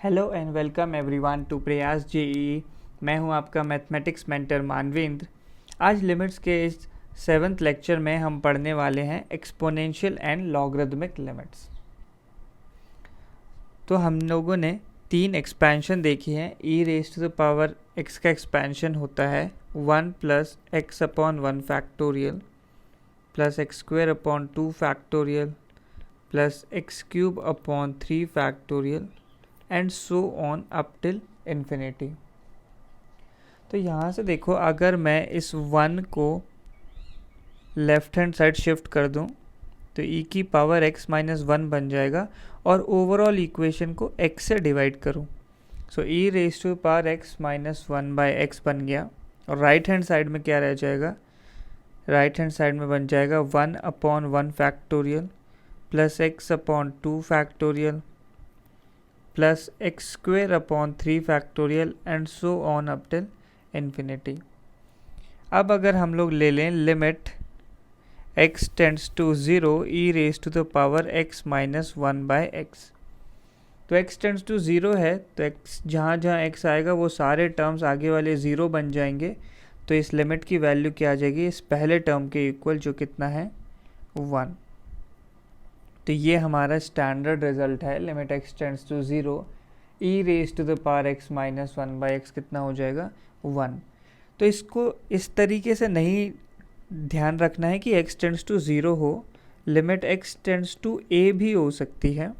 Hello and welcome everyone to Prayas JEE. मैं हूं आपका मैथमेटिक्स मेंटर मानवेंद्र। आज लिमिट्स के इस 7th लेक्चर में हम पढ़ने वाले हैं एक्सपोनेंशियल एंड लॉगरिदमिक लिमिट्स। तो हम लोगों ने 3 एक्सपेंशन देखी हैं। E raise to the power x का एक्सपेंशन होता है 1 plus x upon 1 factorial plus x square upon 2 factorial plus x cube upon 3 factorial and so on up till infinity. तो यहाँ से देखो, अगर मैं इस 1 को लेफ्ट हैंड साइड शिफ्ट कर दूँ तो e की पावर x माइनस 1 बन जाएगा और ओवरऑल इक्वेशन को x से डिवाइड करूँ। So e raise to power x minus 1 by x बन गया। और राइट हैंड साइड में क्या रह जाएगा? राइट हैंड साइड में बन जाएगा 1 upon 1 factorial plus x upon 2 factorial plus x square upon 3 factorial and so on up till infinity. अब अगर हम लोग ले लें limit x tends to 0 e raise to the power x minus 1 by x, तो x टेंड्स टू 0 है तो x जहाँ जहाँ x आएगा वो सारे टर्म्स आगे वाले 0 बन जाएंगे। तो इस लिमिट की वैल्यू क्या आ जाएगी? इस पहले टर्म के इक्वल, जो कितना है 1। तो ये हमारा स्टैंडर्ड रिजल्ट है। Limit x tends to 0 e raise to the power x minus 1 by x कितना हो जाएगा? 1। तो इसको इस तरीके से नहीं ध्यान रखना है कि x टेंड्स टू 0 हो, limit x tends to a भी हो सकती है।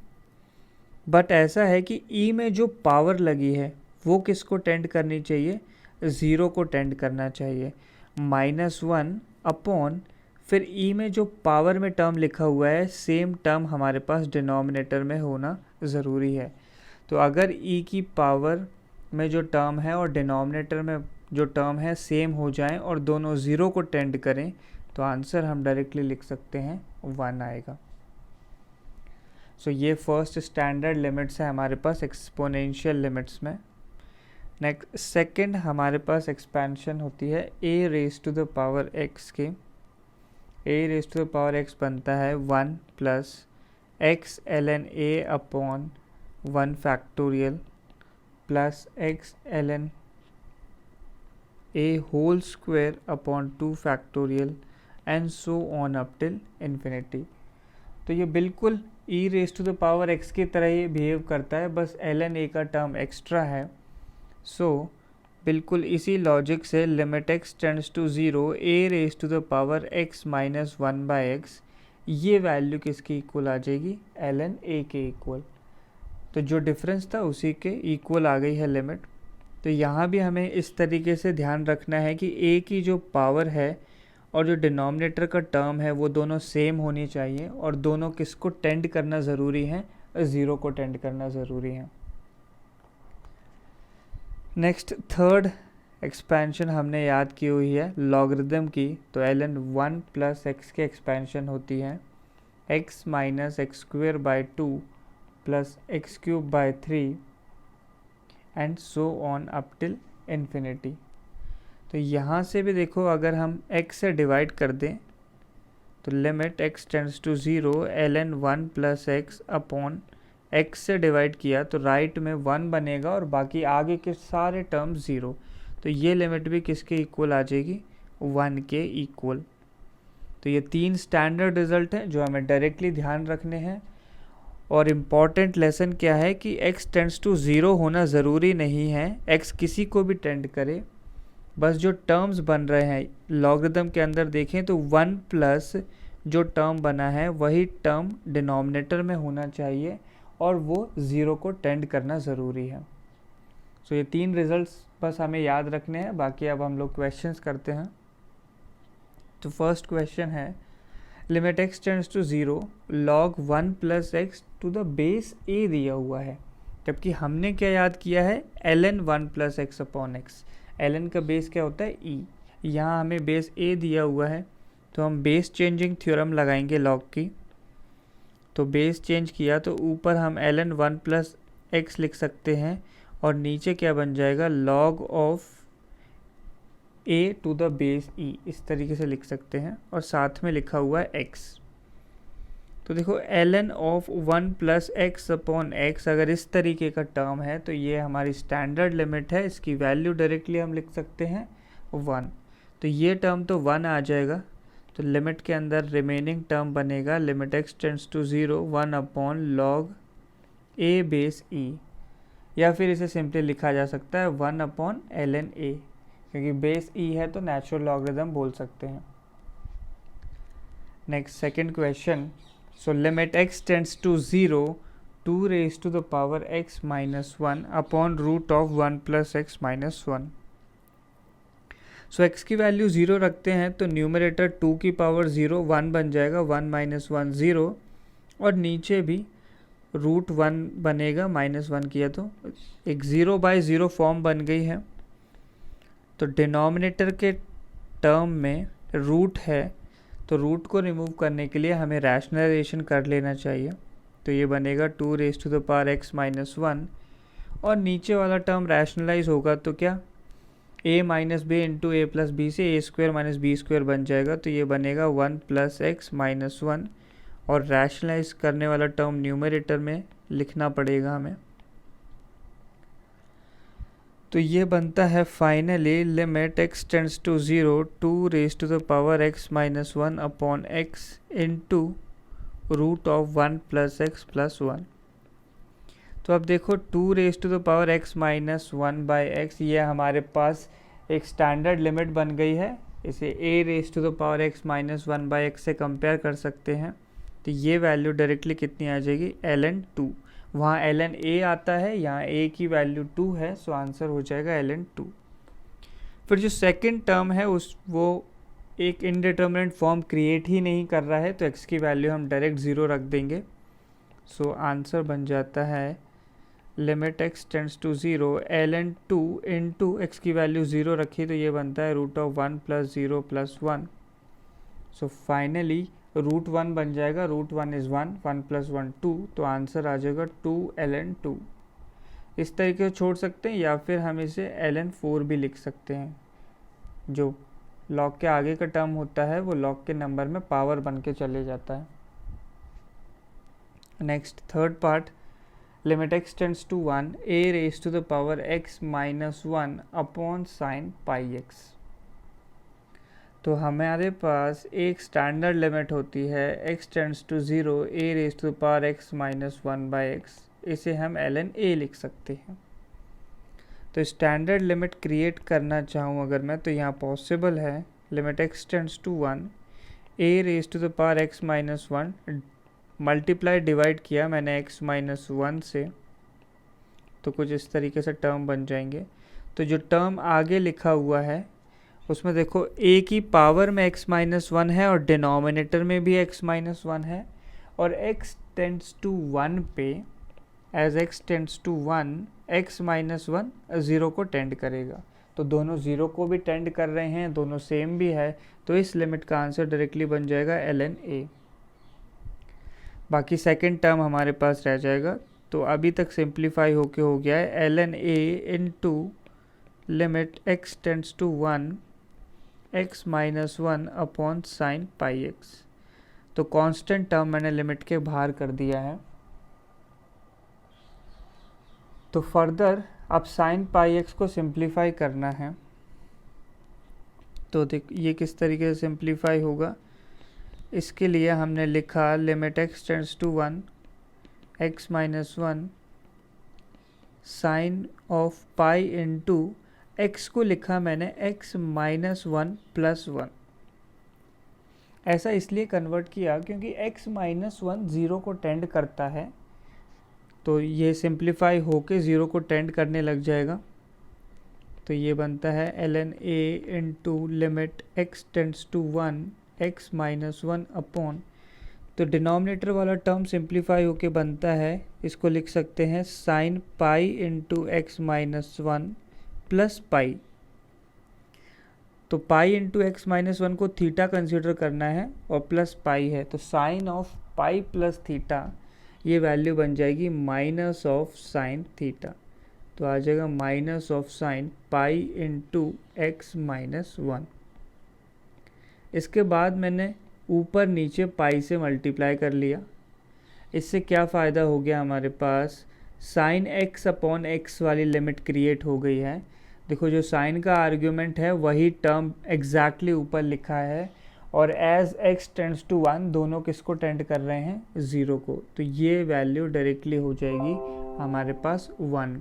बट ऐसा है कि e में जो पावर लगी है वो किसको टेंड करनी चाहिए? 0 को टेंड करना चाहिए। -1 अपॉन फिर e में जो पावर में टर्म लिखा हुआ है सेम टर्म हमारे पास डिनोमिनेटर में होना ज़रूरी है। तो अगर e की पावर में जो टर्म है और डिनोमिनेटर में जो टर्म है सेम हो जाएं और दोनों 0 को टेंड करें तो आंसर हम डायरेक्टली लिख सकते हैं 1 आएगा। सो ये फर्स्ट स्टैंडर्ड लिमिट्स है हमारे पास एक्सपोनेंशियल लिमिट्स में। नेक्स्ट सेकंड हमारे पास एक्सपेंशन होती है a raise to the power x की। a raise to the power x बनता है 1 plus x ln a upon 1 factorial plus x ln a whole square upon 2 factorial and so on up till infinity. तो ये बिल्कुल e raise to the power x की तरह ही behave करता है, बस ln a का टर्म एक्स्ट्रा है। सो बिल्कुल इसी लॉजिक से limit x tends to 0 a raise to the power x minus 1 by x, ये वैल्यू किसकी इक्वल आ जाएगी? ln a के इक्वल। तो जो डिफरेंस था उसी के इक्वल आ गई है लिमिट। तो यहाँ भी हमें इस तरीके से ध्यान रखना है कि a की जो पावर है और जो डिनोमिनेटर का टर्म है वो दोनों सेम होनी चाहिए और दोनों किसको टेंड करना ज़रूरी है? 0 को टेंड करना ज़रूरी है। नेक्स्ट थर्ड एक्सपेंशन हमने याद की हुई है लॉगरिदम की। तो ln 1 प्लस एक्स की एक्सपेंशन होती है x minus x square by 2 plus x cube by 3 and so on up till infinity. तो यहाँ से भी देखो, अगर हम x से डिवाइड कर दें तो limit x tends to 0 ln 1 plus x upon x से डिवाइड किया तो राइट में 1 बनेगा और बाकी आगे के सारे टर्म 0। तो ये लिमिट भी किसके इक्वल आ जाएगी? 1 के इक्वल। तो ये 3 स्टैंडर्ड रिजल्ट हैं जो हमें डायरेक्टली ध्यान रखने हैं। और इम्पॉर्टेंट लेसन क्या है कि x टेंड्स टू 0 होना ज़रूरी नहीं है, x किसी को भी टेंड करे, बस जो टर्म्स बन रहे हैं लॉगरिदम के अंदर देखें तो 1 प्लस जो टर्म बना है वही टर्म डिनोमिनेटर में होना चाहिए और वो 0 को टेंड करना ज़रूरी है। सो ये 3 रिजल्ट्स बस हमें याद रखने हैं। बाकी अब हम लोग क्वेश्चंस करते हैं। तो फर्स्ट क्वेश्चन है limit x tends to 0 log 1 plus x to the base a दिया हुआ है, जबकि हमने क्या याद किया है? ln 1 plus x upon x. ln का बेस क्या होता है? e। यहाँ हमें बेस a दिया हुआ है तो हम बेस चेंजिंग थ्योरम लगाएंगे log की। तो बेस चेंज किया तो ऊपर हम ln 1 प्लस एक्स लिख सकते हैं और नीचे क्या बन जाएगा? log of a to the base e, इस तरीके से लिख सकते हैं और साथ में लिखा हुआ है x। तो देखो ln of 1 plus x upon x अगर इस तरीके का टर्म है तो ये हमारी स्टैंडर्ड लिमिट है, इसकी वैल्यू डायरेक्टली हम लिख सकते हैं 1। तो ये टर्म तो 1 आ जाएगा, तो लिमिट के अंदर रिमेनिंग टर्म बनेगा limit x tends to 0 1 upon log a base e, या फिर इसे सिंपली लिखा जा सकता है 1 अपॉन ln a, क्योंकि बेस e है तो नेचुरल लॉगरिथम बोल सकते हैं। Next second question, so limit x tends to 0 2 raise to the power x minus 1 upon root of 1 plus x minus 1। So x की वैल्यू 0 रखते हैं तो न्यूमरेटर 2 की पावर 0 1 बन जाएगा, 1 माइनस 1 0, और नीचे भी रूट 1 बनेगा, माइनस 1 किया तो एक 0 बाई 0 फॉर्म बन गई है। तो डिनोमिनेटर के टर्म में रूट है, तो रूट को रिमूव करने के लिए हमें रैशनलाइजेशन कर लेना चाहिए। तो ये बनेगा 2 raise to the power x minus 1, और नीचे वाला टर्म रैशनलाइज होगा तो क्या a minus b into a plus b से a square minus b square बन जाएगा, तो ये बनेगा 1 प्लस एक्स माइनस 1, और रैशनलाइज करने वाला टर्म न्यूमरेटर में लिखना पड़ेगा हमें। तो ये बनता है finally limit x tends to 0 2 raise to the power x minus 1 upon x into root of 1 plus x plus 1। तो अब देखो 2 raise to the power x minus 1 by x, ये हमारे पास एक स्टैंडर्ड लिमिट बन गई है। इसे a raise to the power x minus 1 by x से कंपेयर कर सकते हैं, तो ये वैल्यू डायरेक्टली कितनी आ जाएगी ln 2। वहाँ ln a आता है, यहाँ a की वैल्यू 2 है, सो आंसर हो जाएगा ln 2। फिर जो सेकंड टर्म है वो एक इनडिटर्मिनेट फॉर्म क्रिएट ही नहीं कर रहा है, तो x की वैल्यू हम डायरेक्ट 0 रख देंगे। सो आंसर बन जाता है limit x tends to 0 ln 2 into x की वैल्यू 0 रखी तो ये बनता है root of 1 plus 0 plus 1। So finally root 1 बन जाएगा, रूट 1 इज़ 1, 1 प्लस 1 2, तो आंसर आ जाएगा 2 ln 2। इस तरीके से छोड़ सकते हैं, या फिर हम इसे ln 4 भी लिख सकते हैं। जो लॉग के आगे का टर्म होता है वो लॉग के नंबर में पावर बन के चले जाता है। Next third part, limit x tends to 1 a raise to the power x minus 1 upon sine pi x। तो हमारे पास एक स्टैंडर्ड लिमिट होती है x tends to 0 a raise to the power x minus 1 by x, इसे हम ln a लिख सकते हैं। तो स्टैंडर्ड लिमिट क्रिएट करना चाहूँ अगर मैं, तो यहाँ पॉसिबल है। Limit x tends to 1 a raise to the power x minus 1, multiply divide किया मैंने x माइनस 1 से, तो कुछ इस तरीके से टर्म बन जाएंगे। तो जो टर्म आगे लिखा हुआ है उसमें देखो a की पावर में x माइनस 1 है और डिनोमिनेटर में भी x माइनस 1 है, और x टेंड्स टू 1 पे as x tends to 1 x minus 1 0 को टेंड करेगा। तो दोनों 0 को भी टेंड कर रहे हैं, दोनों सेम भी है, तो इस लिमिट का आंसर डायरेक्टली बन जाएगा ln a। बाकी सेकंड टर्म हमारे पास रह जाएगा। तो अभी तक सिंप्लीफाई होके हो गया है ln a into limit x tends to 1 x minus 1 upon sine pi x। तो कांस्टेंट टर्म मैंने लिमिट के बाहर कर दिया है। तो फर्दर अब साइन पाई x को सिंप्लीफाई करना है। तो देख ये किस तरीके से सिंप्लीफाई होगा, इसके लिए हमने लिखा limit x tends to 1 x minus 1 sine of pi into x को लिखा मैंने x माइनस 1 प्लस 1। ऐसा इसलिए कन्वर्ट किया क्योंकि x माइनस 1 0 को टेंड करता है, तो ये सिंप्लीफाई होके 0 को टेंड करने लग जाएगा। तो ये बनता है ln a into limit x tends to 1 x minus 1 upon, तो डिनोमिनेटर वाला टर्म सिंप्लीफाई होके बनता है, इसको लिख सकते हैं sine pi into x minus 1 plus pi. तो पाई इंटू एक्स माइनस 1 को थीटा कंसिडर करना है और प्लस पाई है, तो sine of pi plus theta ये वैल्यू बन जाएगी माइनस ऑफ साइन थीटा। तो आ जाएगा minus of sine pi into x minus 1। इसके बाद मैंने ऊपर नीचे पाई से मल्टीप्लाई कर लिया, इससे क्या फ़ायदा हो गया हमारे पास, साइन एक्स अपॉन एक्स वाली लिमिट क्रिएट हो गई है। देखो जो साइन का आर्ग्यूमेंट है वही टर्म एग्जैक्टली ऊपर लिखा है, और एज एक्स टेंड्स टू 1 दोनों किसको टेंड कर रहे हैं, 0 को, तो ये वैल्यू डायरेक्टली हो जाएगी हमारे पास 1।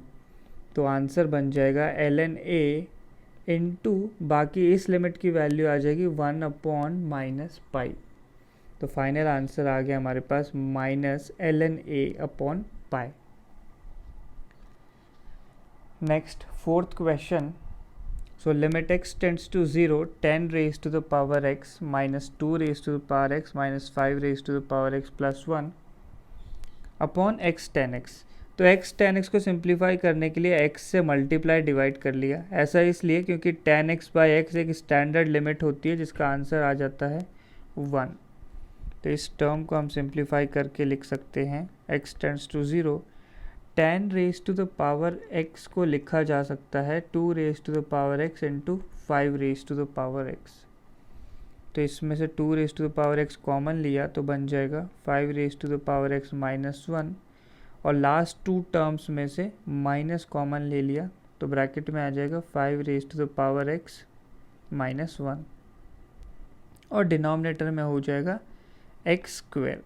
तो आंसर बन जाएगा ln a इंटू बाकी इस लिमिट की वैल्यू आ जाएगी 1 अपॉन माइनस पाई। तो फाइनल आंसर आ गया हमारे पास minus ln a upon pi. Next fourth question, so limit x tends to 0 10 raise to the power x minus 2 raise to the power x minus 5 raise to the power x plus 1 upon x 10x। तो x 10x को simplify करने के लिए x से multiply divide कर लिया। ऐसा इसलिए क्योंकि 10x बाई x एक स्टैंडर्ड लिमिट होती है जिसका आंसर आ जाता है 1। तो इस टर्म को हम सिंप्लीफाई करके लिख सकते हैं x tends to 0, 10 raise to the power x को लिखा जा सकता है 2 raise to the power x into 5 raise to the power x। तो इसमें से 2 raise to the power x common लिया तो बन जाएगा 5 raise to the power x minus 1, और लास्ट 2 टर्म्स में से माइनस कॉमन ले लिया तो ब्रैकेट में आ जाएगा 5 raise to the power x minus 1, और डिनोमिनेटर में हो जाएगा एक्स स्क्वेयर,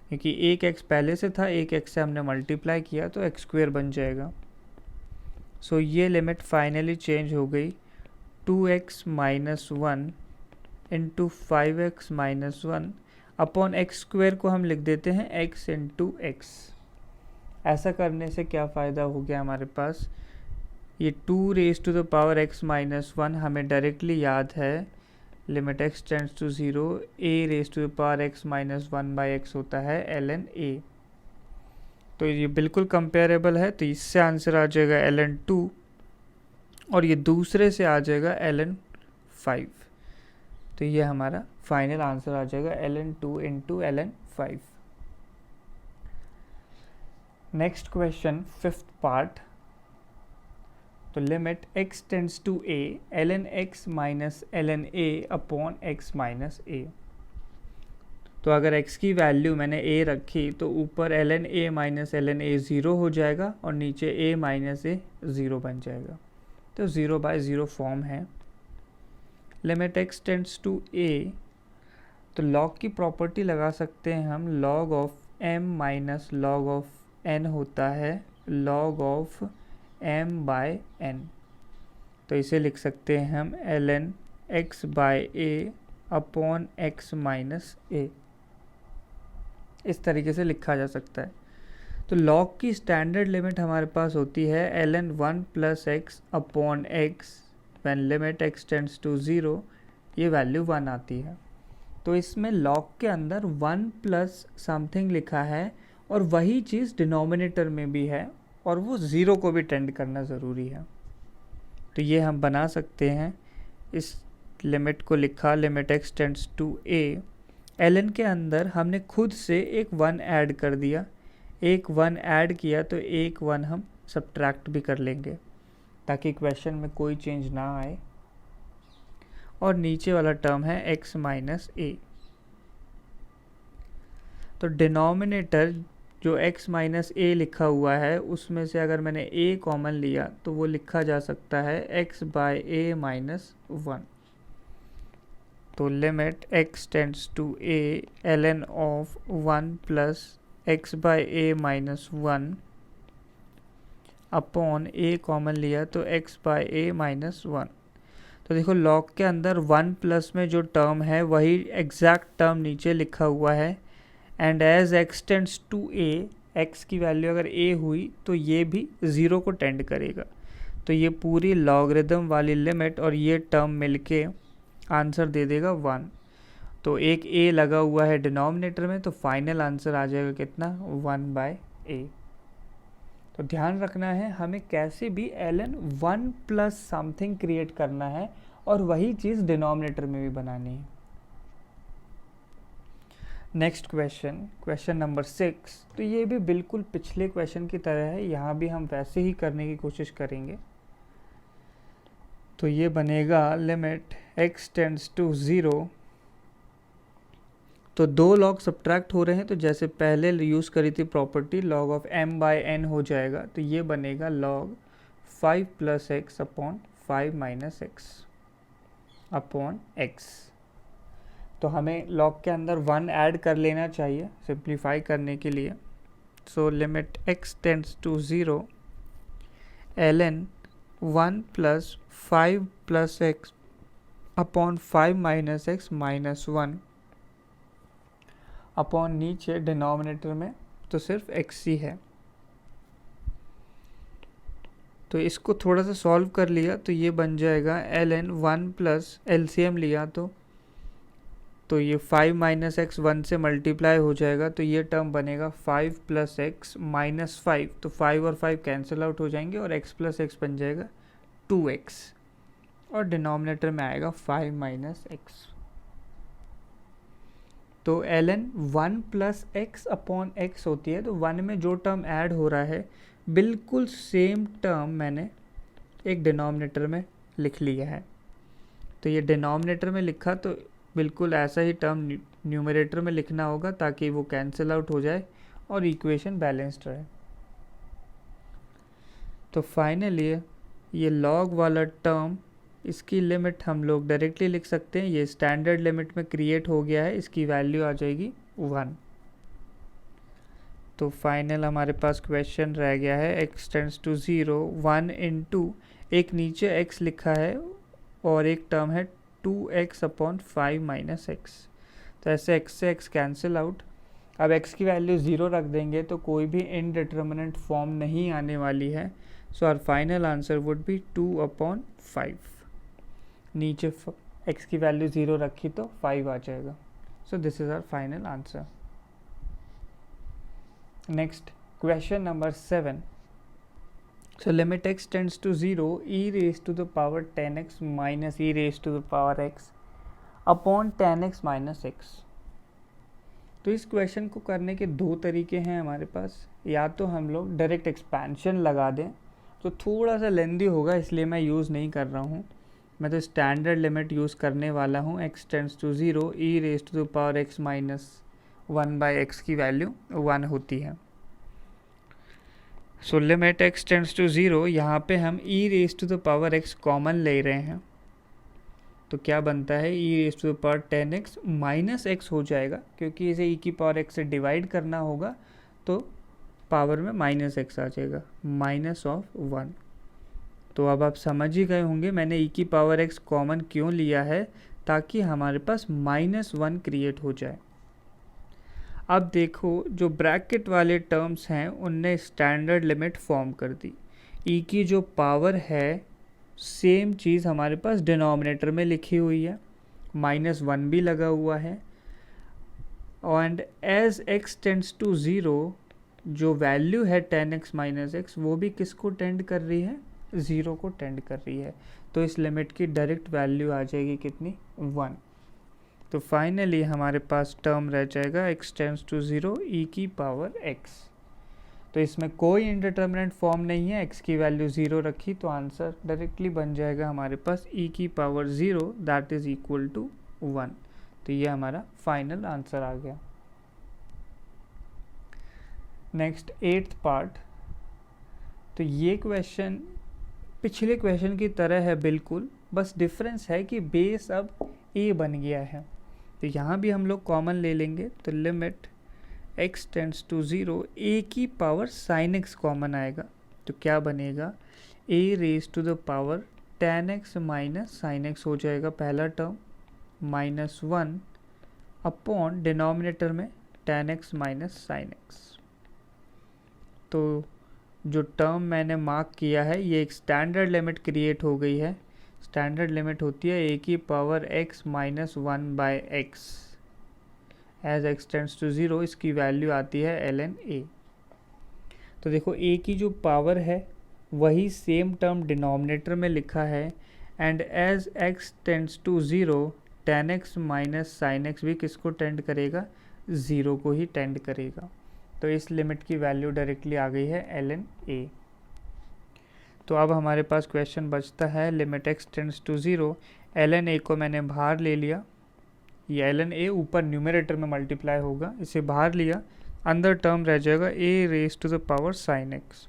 क्योंकि एक x पहले से था, एक x से हमने मल्टीप्लाई किया तो एक्स स्क्वेयर बन जाएगा। सो ये लिमिट फाइनली चेंज हो गई 2x minus 1 into 5x minus 1 upon x square को हम लिख देते हैं x इंटू एक्स। ऐसा करने से क्या फ़ायदा हो गया हमारे पास, ये 2 raise to the power x minus 1 हमें डायरेक्टली याद है, limit x tends to 0 a raise to the power x minus 1 by x होता है ln a। तो ये बिल्कुल कंपेरेबल है, तो इससे आंसर आ जाएगा ln 2, और ये दूसरे से आ जाएगा ln 5। तो ये हमारा फाइनल आंसर आ जाएगा ln 2 into ln 5। Next question fifth part, तो limit x tends to a ln x minus ln a upon x minus a। तो अगर x की वैल्यू मैंने a रखी तो ऊपर ln a minus ln a 0 हो जाएगा और नीचे a माइनस a 0 बन जाएगा। तो 0 बाय 0 फॉर्म है। Limit x tends to a, तो log की प्रॉपर्टी लगा सकते हैं हम, log of m minus log of n होता है log of m by n। तो इसे लिख सकते हैं हम ln x by a upon x minus a, इस तरीके से लिखा जा सकता है। तो log की स्टैंडर्ड लिमिट हमारे पास होती है ln 1 plus x upon x, when limit x tends to 0 ये वैल्यू 1 आती है। तो इसमें log के अंदर 1 प्लस समथिंग लिखा है, और वही चीज़ डिनोमिनेटर में भी है, और वो 0 को भी टेंड करना ज़रूरी है। तो ये हम बना सकते हैं, इस लिमिट को लिखा limit x tends to a, ln के अंदर हमने खुद से एक 1 ऐड कर दिया, एक 1 ऐड किया तो एक 1 हम सब्ट्रैक्ट भी कर लेंगे ताकि क्वेश्चन में कोई चेंज ना आए, और नीचे वाला टर्म है x माइनस a। तो डिनोमिनेटर जो x माइनस a लिखा हुआ है उसमें से अगर मैंने a कॉमन लिया तो वो लिखा जा सकता है x बाय a माइनस 1। तो limit x tends to a ln of 1 plus x by a minus 1 upon a common लिया तो x बाय a माइनस 1। तो देखो log के अंदर 1 प्लस में जो टर्म है वही एग्जैक्ट टर्म नीचे लिखा हुआ है, and as x tends to a, x की वैल्यू अगर a हुई तो ये भी 0 को टेंड करेगा। तो ये पूरी लॉगरिदम वाली लिमिट और ये टर्म मिलके आंसर दे देगा 1। तो एक a लगा हुआ है डिनोमिनेटर में, तो फाइनल आंसर आ जाएगा कितना, 1 बाय a। तो ध्यान रखना है हमें कैसे भी ln 1 प्लस समथिंग क्रिएट करना है, और वही चीज़ डिनोमिनेटर में भी बनानी है। नेक्स्ट क्वेश्चन, क्वेश्चन नंबर 6, तो ये भी बिल्कुल पिछले क्वेश्चन की तरह है, यहाँ भी हम वैसे ही करने की कोशिश करेंगे। तो ये बनेगा लिमिट x टेंड्स टू 0 तो दो लॉग सब्ट्रैक्ट हो रहे हैं, तो जैसे पहले यूज़ करी थी property log of m by n हो जाएगा, तो ये बनेगा log 5 plus x upon 5 minus x upon x. तो हमें लॉग के अंदर 1 ऐड कर लेना चाहिए सिंप्लीफाई करने के लिए। So limit x tends to 0 ln 1 plus 5 plus x upon 5 minus x minus 1 upon नीचे डिनोमिनेटर में तो सिर्फ x ही है। तो इसको थोड़ा सा सॉल्व कर लिया तो ये बन जाएगा ln 1 प्लस एलसीएम लिया तो ये 5 माइनस एक्स 1 से मल्टीप्लाई हो जाएगा, तो ये टर्म बनेगा 5 प्लस एक्स माइनस 5, तो 5 और 5 कैंसिल आउट हो जाएंगे और x प्लस एक्स बन जाएगा 2x और डिनोमिनेटर में आएगा 5 माइनस एक्स। तो ln 1 plus x upon x होती है, तो 1 में जो टर्म ऐड हो रहा है बिल्कुल सेम टर्म मैंने एक डिनोमिनेटर में लिख लिया है। तो ये डिनोमिनेटर में लिखा तो बिल्कुल ऐसा ही टर्म न्यूमरेटर में लिखना होगा ताकि वो कैंसिल आउट हो जाए और इक्वेशन बैलेंस्ड रहे। तो फाइनली ये लॉग वाला टर्म, इसकी लिमिट हम लोग डायरेक्टली लिख सकते हैं, ये स्टैंडर्ड लिमिट में क्रिएट हो गया है, इसकी वैल्यू आ जाएगी 1। तो फाइनल हमारे पास क्वेश्चन रह गया है x टेंड्स टू 0 1 इंटू एक नीचे x लिखा है और एक टर्म है 2x अपॉन 5 माइनस एक्स। तो ऐसे x से x कैंसिल आउट। अब x की वैल्यू 0 रख देंगे तो कोई भी इनडिटर्मिनेंट फॉर्म नहीं आने वाली है। So our final answer would be 2 upon 5। नीचे x की वैल्यू 0 रखी तो 5 आ जाएगा। So this is our final answer. Next question number 7। So limit x tends to 0 e raised to the power 10x minus e raised to the power x upon 10x minus x। तो इस question को करने के दो तरीके हैं हमारे पास। या तो हम लोग डायरेक्ट एक्सपेंशन लगा दें, तो थोड़ा सा लेंदी होगा इसलिए मैं यूज़ नहीं कर रहा हूँ। मैं तो स्टैंडर्ड लिमिट यूज़ करने वाला हूँ। x tends to 0 e raised to the power x minus 1 by x की वैल्यू 1 होती है। So limit x tends to 0, यहाँ पे हम e raise to the power x common ले रहे हैं, तो क्या बनता है e raise to the power 10x minus x हो जाएगा, क्योंकि इसे e की पावर x से डिवाइड करना होगा तो पावर में माइनस x आ जाएगा, माइनस ऑफ 1। तो अब आप समझ ही गए होंगे मैंने e की पावर x कॉमन क्यों लिया है, ताकि हमारे पास माइनस 1 क्रिएट हो जाए। अब देखो जो ब्रैकेट वाले टर्म्स हैं उनने स्टैंडर्ड लिमिट फॉर्म कर दी। e की जो पावर है सेम चीज़ हमारे पास डिनोमिनेटर में लिखी हुई है, माइनस 1 भी लगा हुआ है। And as x tends to 0 जो वैल्यू है 10x माइनस एक्स वो भी किसको टेंड कर रही है, 0 को टेंड कर रही है। तो इस लिमिट की डायरेक्ट वैल्यू आ जाएगी कितनी, 1। तो फाइनली हमारे पास टर्म रह जाएगा x टेंड्स टू 0 e की पावर x। तो इसमें कोई इंडिटर्मिनेंट फॉर्म नहीं है, x की वैल्यू 0 रखी तो आंसर डायरेक्टली बन जाएगा हमारे पास e की पावर 0 दैट इज इक्वल टू 1। तो ये हमारा फाइनल आंसर आ गया। Next 8th part. तो ये क्वेश्चन पिछले क्वेश्चन की तरह है बिल्कुल, बस डिफरेंस है कि बेस अब a बन गया है। तो यहाँ भी हम लोग कॉमन ले लेंगे, तो limit x tends to 0 a की पावर साइन x कॉमन आएगा, तो क्या बनेगा a raise to the power 10x minus sine x हो जाएगा पहला टर्म, माइनस 1 अपॉन डिनोमिनेटर में 10x माइनस साइन x। तो जो टर्म मैंने मार्क किया है ये एक स्टैंडर्ड लिमिट क्रिएट हो गई है। स्टैंडर्ड लिमिट होती है a की power x minus 1 by x as x tends to 0, इसकी वैल्यू आती है ln a। तो देखो a की जो पावर है वही सेम टर्म डिनोमिनेटर में लिखा है, and as x tends to 0 10x minus sine x भी किसको टेंड करेगा, 0 को ही टेंड करेगा। तो इस लिमिट की वैल्यू डायरेक्टली आ गई है ln a। तो अब हमारे पास क्वेश्चन बचता है limit x tends to 0, ln a को मैंने बाहर ले लिया, ये ln a ऊपर न्यूमरेटर में मल्टीप्लाई होगा, इसे बाहर लिया, अंदर टर्म रह जाएगा a raise to the power sine x।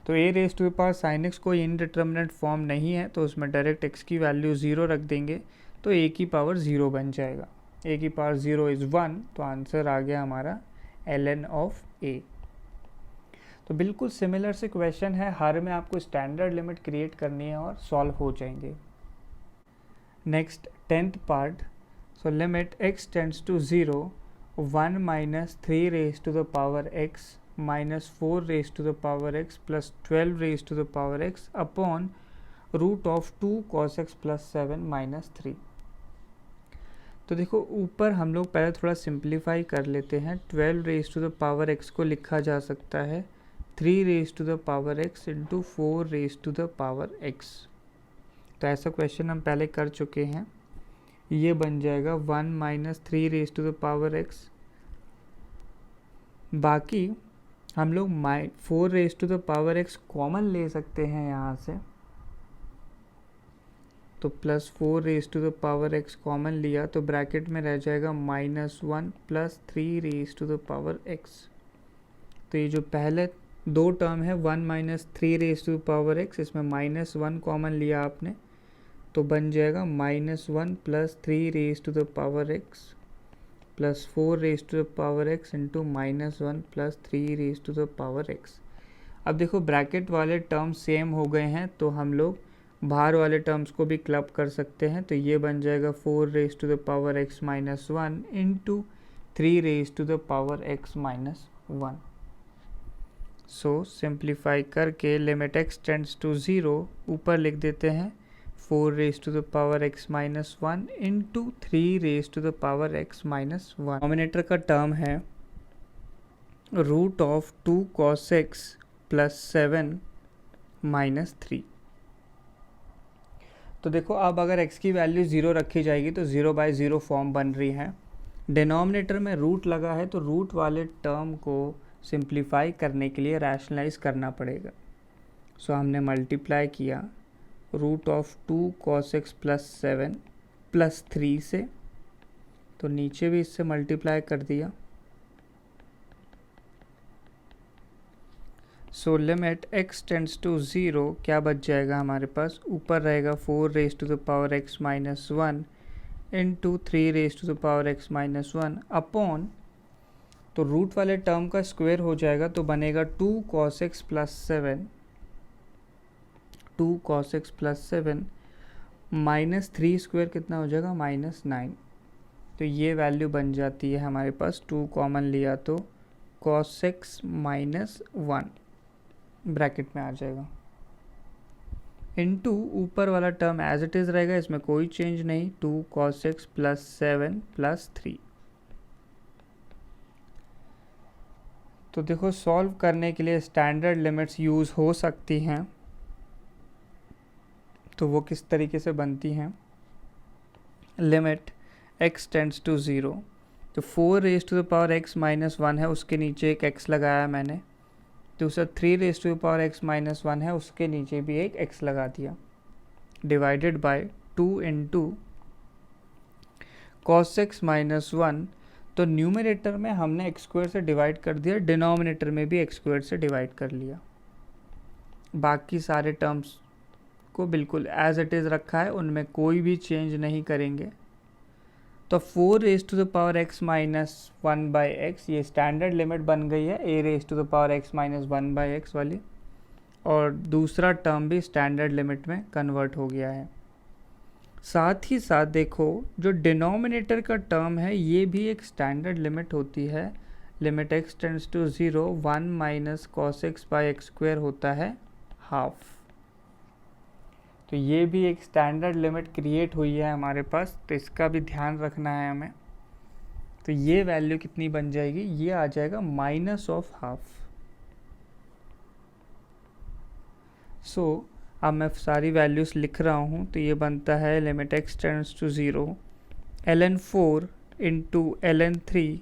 तो a raise to the power sine x कोई इनडिटर्मिनेट फॉर्म नहीं है, तो उसमें डायरेक्ट x की वैल्यू 0 रख देंगे तो a की पावर 0 बन जाएगा। a की पावर 0 इज़ 1, तो आंसर आ गया हमारा ln ऑफ a। तो बिल्कुल सिमिलर से क्वेश्चन है, हर में आपको स्टैंडर्ड लिमिट क्रिएट करनी है और सॉल्व हो जाएंगे। Next 10th part. So limit x tends to 0 1 minus 3 raise to the power x minus 4 raise to the power x plus 12 raise to the power x upon root of 2 cos x plus 7 minus 3। तो देखो ऊपर हम लोग पहले थोड़ा simplify कर लेते हैं। 12 raise to the power x को लिखा जा सकता है 3 raise to the power x into 4 raise to the power x। तो ऐसा क्वेश्चन हम पहले कर चुके हैं। ये बन जाएगा 1 minus 3 raise to the power x। बाकी हम लोग 4 raise to the power x common ले सकते हैं यहाँ से, तो plus 4 raise to the power x common लिया तो ब्रैकेट में रह जाएगा -1 plus 3 raise to the power x। तो ये जो पहले दो टर्म है 1 minus 3 raise to the power x, इसमें -1 कॉमन लिया आपने तो बन जाएगा -1 plus 3 raise to the power x plus 4 raise to the power x into -1 plus 3 raise to the power x। अब देखो ब्रैकेट वाले टर्म्स सेम हो गए हैं, तो हम लोग बाहर वाले टर्म्स को भी क्लब कर सकते हैं। तो ये बन जाएगा 4 raise to the power x minus 1 into 3 raise to the power x minus 1। So simplify करके लिमिट x टेंड्स टू 0 ऊपर लिख देते हैं 4 raise to the power x minus 1 into 3 raise to the power x minus 1। Denominator का term है root of 2 cos x plus 7 minus 3। तो देखो अब अगर x की वैल्यू 0 रखी जाएगी तो 0/0 फॉर्म बन रही है। डिनोमिनेटर में रूट लगा है तो रूट वाले टर्म को सिंप्लीफाई करने के लिए रैशनलाइज करना पड़ेगा। सो हमने मल्टीप्लाई किया root of 2 cos x plus 7 plus 3 से, तो नीचे भी इससे मल्टीप्लाई कर दिया। So limit x tends to 0 क्या बच जाएगा हमारे पास, ऊपर रहेगा 4 raise to the power x minus 1 into 3 raise to the power x minus 1 upon, तो रूट वाले टर्म का स्क्वायर हो जाएगा तो बनेगा 2 cos x plus 7 2 cos x plus 7 minus 3 square कितना हो जाएगा -9। तो ये वैल्यू बन जाती है हमारे पास, 2 कॉमन लिया तो cos x माइनस 1 ब्रैकेट में आ जाएगा इनटू ऊपर वाला टर्म एज इट इज़ रहेगा, इसमें कोई चेंज नहीं, 2 cos x प्लस 7 प्लस 3। तो देखो सॉल्व करने के लिए स्टैंडर्ड लिमिट्स यूज़ हो सकती हैं, तो वो किस तरीके से बनती हैं। लिमिट x टेंड्स टू 0, तो 4 raise to the power x minus 1 है, उसके नीचे एक x लगाया मैंने। दूसरा 3 raise to the power x minus 1 है, उसके नीचे भी एक x लगा दिया, divided by 2 into cos x minus 1। तो न्यूमरेटर में हमने x स्क्वायर से डिवाइड कर दिया, डिनोमिनेटर में भी x स्क्वायर से डिवाइड कर लिया। बाकी सारे टर्म्स को बिल्कुल एज इट इज़ रखा है, उनमें कोई भी चेंज नहीं करेंगे। तो 4 raise to the power x minus 1/x ये स्टैंडर्ड लिमिट बन गई है, a raise to the power x minus 1/x वाली, और दूसरा टर्म भी स्टैंडर्ड लिमिट में कन्वर्ट हो गया है। साथ ही साथ देखो जो डिनोमिनेटर का टर्म है ये भी एक स्टैंडर्ड लिमिट होती है। Limit x tends to 0 1 minus cos x by x square होता है हाफ। तो ये भी एक स्टैंडर्ड लिमिट क्रिएट हुई है हमारे पास, तो इसका भी ध्यान रखना है हमें। तो ये वैल्यू कितनी बन जाएगी, ये आ जाएगा माइनस ऑफ हाफ। सो अब मैं सारी वैल्यूज़ लिख रहा हूँ, तो ये बनता है limit x tends to 0 ln 4 into ln 3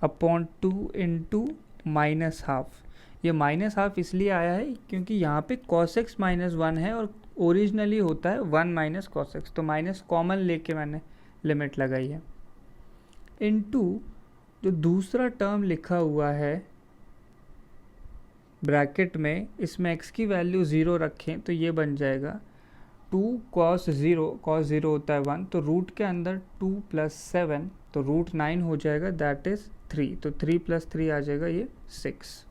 upon 2 into minus half. ये माइनस हाफ इसलिए आया है क्योंकि यहाँ पे cos x माइनस 1 है और ओरिजिनली होता है 1 माइनस cos x, तो माइनस कॉमन लेके मैंने लिमिट लगाई है, इनटू जो दूसरा टर्म लिखा हुआ है ब्रैकेट में, इसमें x की वैल्यू 0 रखें तो ये बन जाएगा 2 cos 0, cos 0 होता है 1, तो रूट के अंदर 2 + 7 तो रूट 9 हो जाएगा, दैट इज़ 3, तो 3 + 3 आ जाएगा ये 6।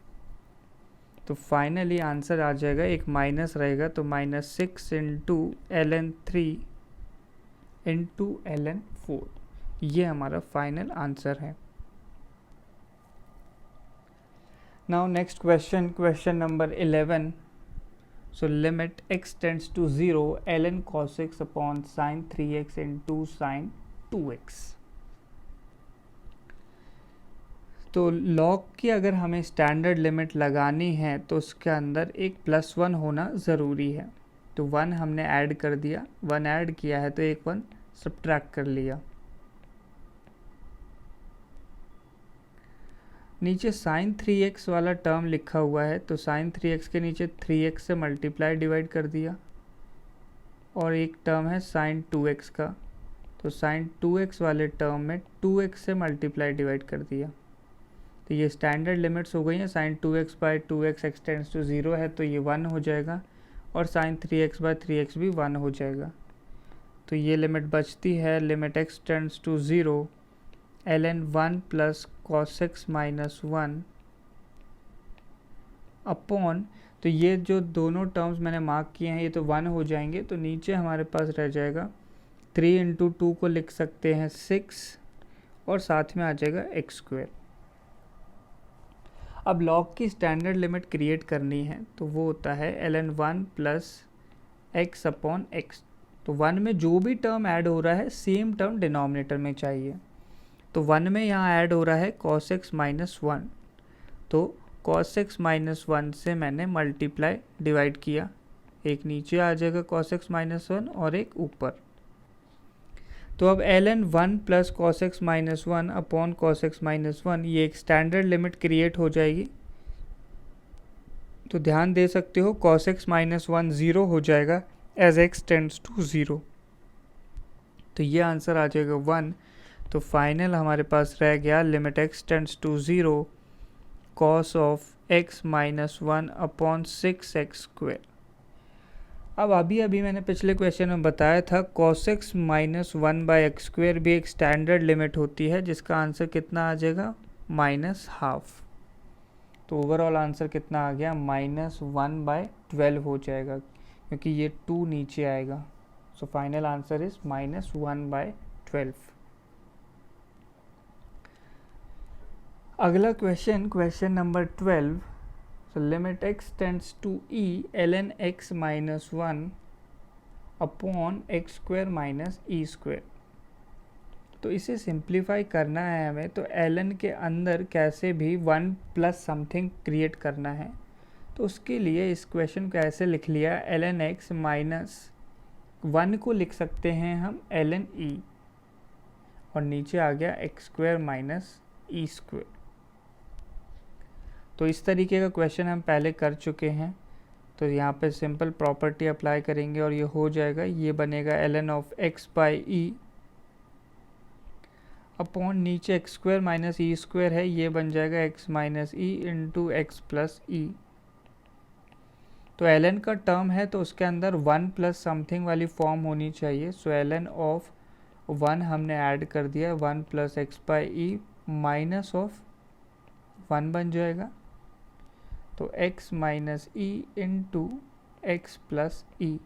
तो फाइनली आंसर आ जाएगा, एक माइनस रहेगा तो -6 × ln3 × ln4, ये हमारा फाइनल आंसर है। Now next question, question number 11। So limit x tends to 0 ln cos x upon sin 3x into sin 2x। तो log की अगर हमें स्टैंडर्ड लिमिट लगानी है तो उसके अंदर एक +1 होना ज़रूरी है, तो 1 हमने ऐड कर दिया, 1 ऐड किया है तो एक 1 सब्ट्रैक्ट कर लिया। नीचे sin 3x वाला टर्म लिखा हुआ है तो sin 3x के नीचे 3x से मल्टीप्लाई डिवाइड कर दिया, और एक टर्म है sin 2x का, तो sin 2x वाले टर्म में 2x से मल्टीप्लाई डिवाइड कर दिया। तो ये स्टैंडर्ड लिमिट्स हो गई हैं, sin 2x/2x x tends to 0 है तो ये 1 हो जाएगा, और sin 3x/3x भी 1 हो जाएगा। तो ये लिमिट बचती है, limit x tends to 0 ln 1 + cos x - 1 upon, तो ये जो दोनों टर्म्स मैंने मार्क किए हैं ये तो 1 हो जाएंगे, तो नीचे हमारे पास रह जाएगा 3 × 2 को लिख सकते हैं 6, और साथ में आ जाएगा x²। अब लॉग की स्टैंडर्ड लिमिट क्रिएट करनी है तो वो होता है ln 1 + x अपॉन x। तो 1 में जो भी टर्म ऐड हो रहा है सेम टर्म डिनोमिनेटर में चाहिए, तो 1 में यहाँ ऐड हो रहा है cos x - 1, तो cos x - 1 से मैंने मल्टीप्लाई डिवाइड किया, एक नीचे आ जाएगा cos x - 1 और एक ऊपर। तो अब ln 1 + cos x - 1 upon cos x - 1, ये एक स्टैंडर्ड लिमिट क्रिएट हो जाएगी। तो ध्यान दे सकते हो cos x - 1 0 हो जाएगा एज x टेंड्स टू 0, तो ये आंसर आ जाएगा 1। तो फाइनल हमारे पास रह गया limit x tends to 0 cos of x - 1 upon 6x²। अब अभी मैंने पिछले क्वेश्चन में बताया था cos x - 1/x² भी एक स्टैंडर्ड लिमिट होती है, जिसका आंसर कितना आ जाएगा -12। तो ओवरऑल आंसर कितना आ गया -1/12 हो जाएगा, क्योंकि ये 2 नीचे आएगा। So final answer is -1/12। अगला question, question number 12। So limit x tends to e ln x - 1 upon x² - e²। तो इसे सिंप्लीफाई करना है हमें, तो ln के अंदर कैसे भी 1 + समथिंग क्रिएट करना है, तो उसके लिए इस क्वेश्चन को ऐसे लिख लिया, ln x - 1 को लिख सकते हैं हम ln e, और नीचे आ गया x² - e²। तो इस तरीके का क्वेश्चन हम पहले कर चुके हैं, तो यहाँ पे सिंपल प्रॉपर्टी अप्लाई करेंगे और ये हो जाएगा, ये बनेगा ln ऑफ x/e अपॉन नीचे x² - e² है, ये बन जाएगा x - e × x + e। तो ln का टर्म है तो उसके अंदर 1 + समथिंग वाली फॉर्म होनी चाहिए, सो ln ऑफ 1 हमने ऐड कर दिया, 1 + x/e माइनस ऑफ 1 बन जाएगा, तो x - e × x + e।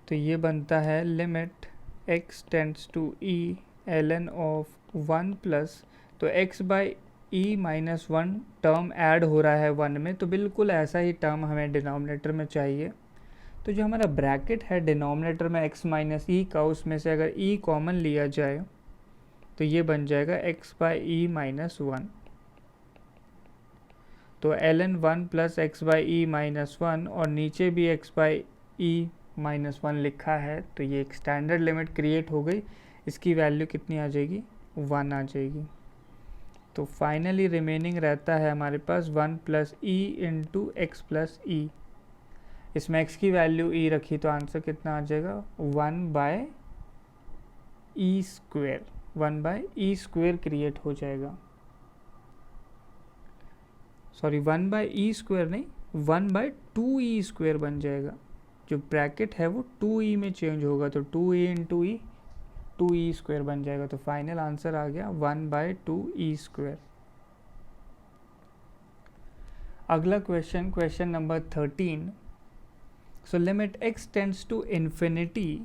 तो ये बनता है limit x tends to e ln of 1 +, तो x/e - 1 टर्म ऐड हो रहा है 1 में, तो बिल्कुल ऐसा ही टर्म हमें डिनोमिनेटर में चाहिए। तो जो हमारा ब्रैकेट है डिनोमिनेटर में x - e का, उसमें से अगर e कॉमन लिया जाए तो ये बन जाएगा x/e - 1। तो ln 1 + x/e - 1, और नीचे भी x/e - 1 लिखा है, तो ये एक स्टैंडर्ड लिमिट क्रिएट हो गई। इसकी वैल्यू कितनी आ जाएगी 1 आ जाएगी। तो फाइनली रिमेनिंग रहता है हमारे पास 1 + e × x + e। इसमें x की वैल्यू e रखी तो आंसर कितना आ जाएगा 1/2। ई स्क्वेयर, 1/e² क्रिएट हो जाएगा। सॉरी 1/e² नहीं, 1/2e² बन जाएगा। जो ब्रैकेट है वो 2e में चेंज होगा, तो 2e इंटू ई 2e² बन जाएगा। तो फाइनल आंसर आ गया 1/2e²। अगला question, question number 13। So limit x tends to infinity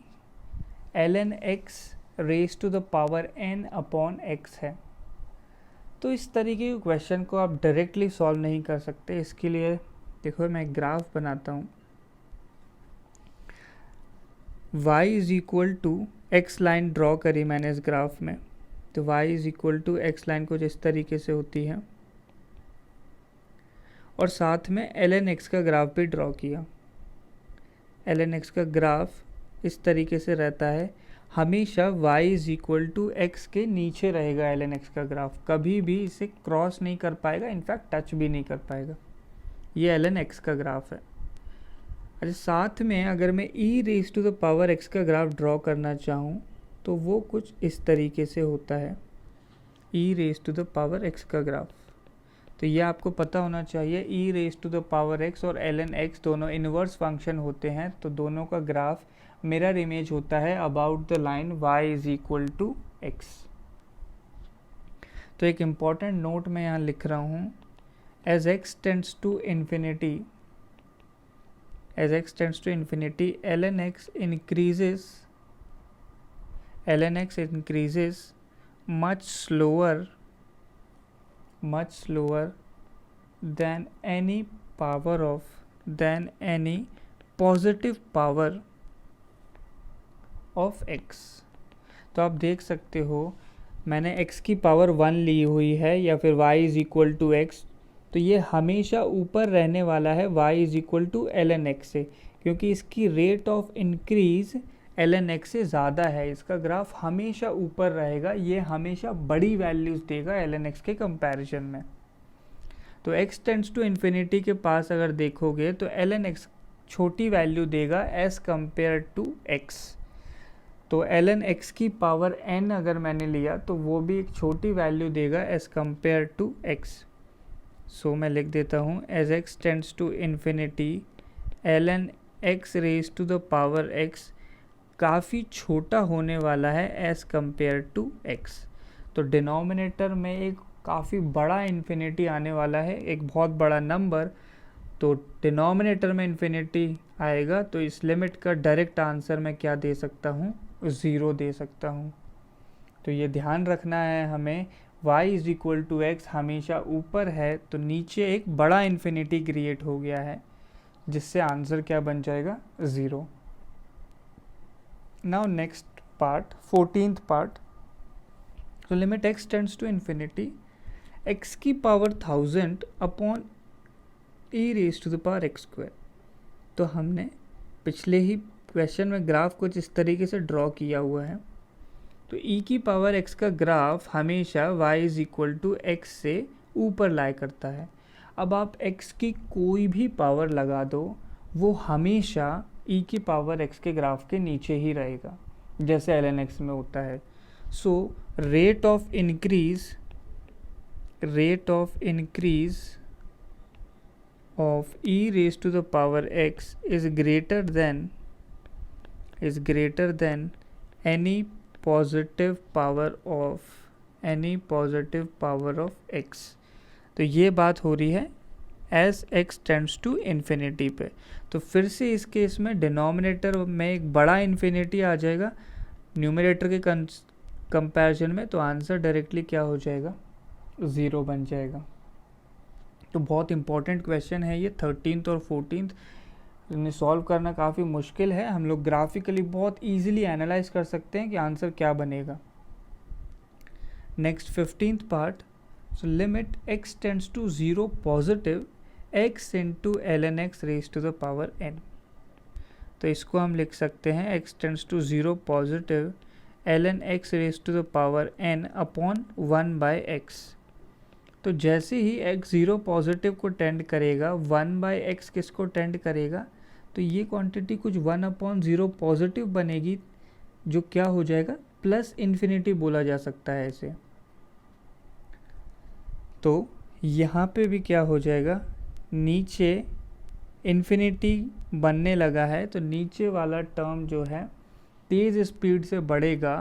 ln x raise to the power n upon x है। तो इस तरीके के क्वेश्चन को आप डायरेक्टली सॉल्व नहीं कर सकते। इसके लिए देखो मैं ग्राफ बनाता हूँ। y is equal to x line draw करी मैंने इस ग्राफ में। तो y is equal to x line कुछ इस तरीके से होती है, और साथ में ln x का ग्राफ भी ड्रॉ किया। ln x का ग्राफ इस तरीके से रहता है, हमेशा y is equal to x के नीचे रहेगा। ln x का ग्राफ कभी भी इसे क्रॉस नहीं कर पाएगा, इनफैक्ट टच भी नहीं कर पाएगा। ये ln x का ग्राफ है। अच्छा, साथ में अगर मैं e⁻x का ग्राफ ड्रॉ करना चाहूँ तो वो कुछ इस तरीके से होता है, e⁻x का ग्राफ। तो ये आपको पता होना चाहिए, e⁻x और ln x दोनों इन्वर्स फंक्शन होते हैं, तो दोनों का ग्राफ मिरर इमेज होता है about the line y is equal to x। तो एक इम्पॉर्टेंट नोट मैं यहाँ लिख रहा हूँ, as x tends to infinity ln x increases much slower than any positive power of x। तो आप देख सकते हो मैंने x की पावर 1 ली हुई है या फिर y is equal to x, तो ये हमेशा ऊपर रहने वाला है y is equal to ln x से, क्योंकि इसकी rate of increase ln x से ज़्यादा है। इसका ग्राफ हमेशा ऊपर रहेगा, ये हमेशा बड़ी वैल्यूज़ देगा ln x के कंपैरिजन में। तो x टेंड्स टू इन्फिनिटी के पास अगर देखोगे तो ln x छोटी वैल्यू देगा एज़ कम्पेयर टू x। तो ln x की पावर n अगर मैंने लिया तो वो भी एक छोटी वैल्यू देगा as compare to x। So मैं लिख देता हूँ, as x tends to infinity ln x raise to the power x काफ़ी छोटा होने वाला है एज़ कम्पेयर टू x। तो डिनोमिनेटर में एक काफ़ी बड़ा इन्फिनिटी आने वाला है, एक बहुत बड़ा नंबर। तो डिनोमिनेटर में इन्फिनिटी आएगा, तो इस लिमिट का डायरेक्ट आंसर मैं क्या दे सकता हूँ, 0 दे सकता हूँ। तो ये ध्यान रखना है हमें, y is equal to x हमेशा ऊपर है, तो नीचे एक बड़ा इन्फिनिटी क्रिएट हो गया है, जिससे आंसर क्या बन जाएगा, 0। Now next part, 14th part. तो limit x tends to infinity x की पावर 1000 अपॉन e⁻x²। तो हमने पिछले ही क्वेश्चन में ग्राफ कुछ इस तरीके से ड्रॉ किया हुआ है। तो e की पावर x का ग्राफ हमेशा y is equal to x से ऊपर लाई करता है। अब आप x की कोई भी पावर लगा दो, वो हमेशा e की पावर x के ग्राफ के नीचे ही रहेगा, जैसे ln x में होता है। So rate of increase of e⁻x is greater than any positive power of x। तो ये बात हो रही है as x tends to infinity पे। तो फिर से इस केस में डिनोमिनेटर में एक बड़ा इन्फिनिटी आ जाएगा न्यूमरेटर के कंपैरिजन में, तो आंसर डायरेक्टली क्या हो जाएगा, 0 बन जाएगा। तो बहुत इंपॉर्टेंट क्वेश्चन है ये, 13th और 14th। इन्हें सॉल्व करना काफ़ी मुश्किल है, हम लोग ग्राफिकली बहुत इजीली एनालाइज कर सकते हैं कि आंसर क्या बनेगा। Next 15th part. So limit x tends to 0 positive x into ln x raise to the power n। तो इसको हम लिख सकते हैं x tends to 0 positive ln x raise to the power n upon 1/x। तो जैसे ही x 0 positive को टेंड करेगा, 1/x किसको टेंड करेगा, तो ये क्वांटिटी कुछ 1/0 पॉजिटिव बनेगी, जो क्या हो जाएगा, प्लस इन्फिनिटी बोला जा सकता है इसे। तो यहाँ पे भी क्या हो जाएगा, नीचे इन्फिनिटी बनने लगा है तो नीचे वाला टर्म जो है तेज़ स्पीड से बढ़ेगा,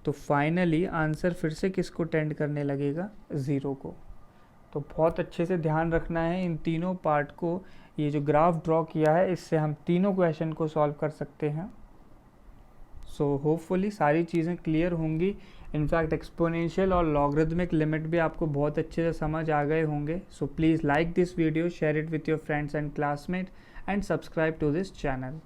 तो फाइनली आंसर फिर से किसको टेंड करने लगेगा, ज़ीरो को। तो बहुत अच्छे से ध्यान रखना है इन तीनों पार्ट को। ये जो ग्राफ ड्रॉ किया है इससे हम तीनों क्वेश्चन को सॉल्व कर सकते हैं। सो होपफुली सारी चीज़ें क्लियर होंगी। इनफैक्ट एक्सपोनेंशियल और लॉगरिथमिक लिमिट भी आपको बहुत अच्छे से समझ आ गए होंगे। So please like this video, share it with your friends and classmate and subscribe to this channel.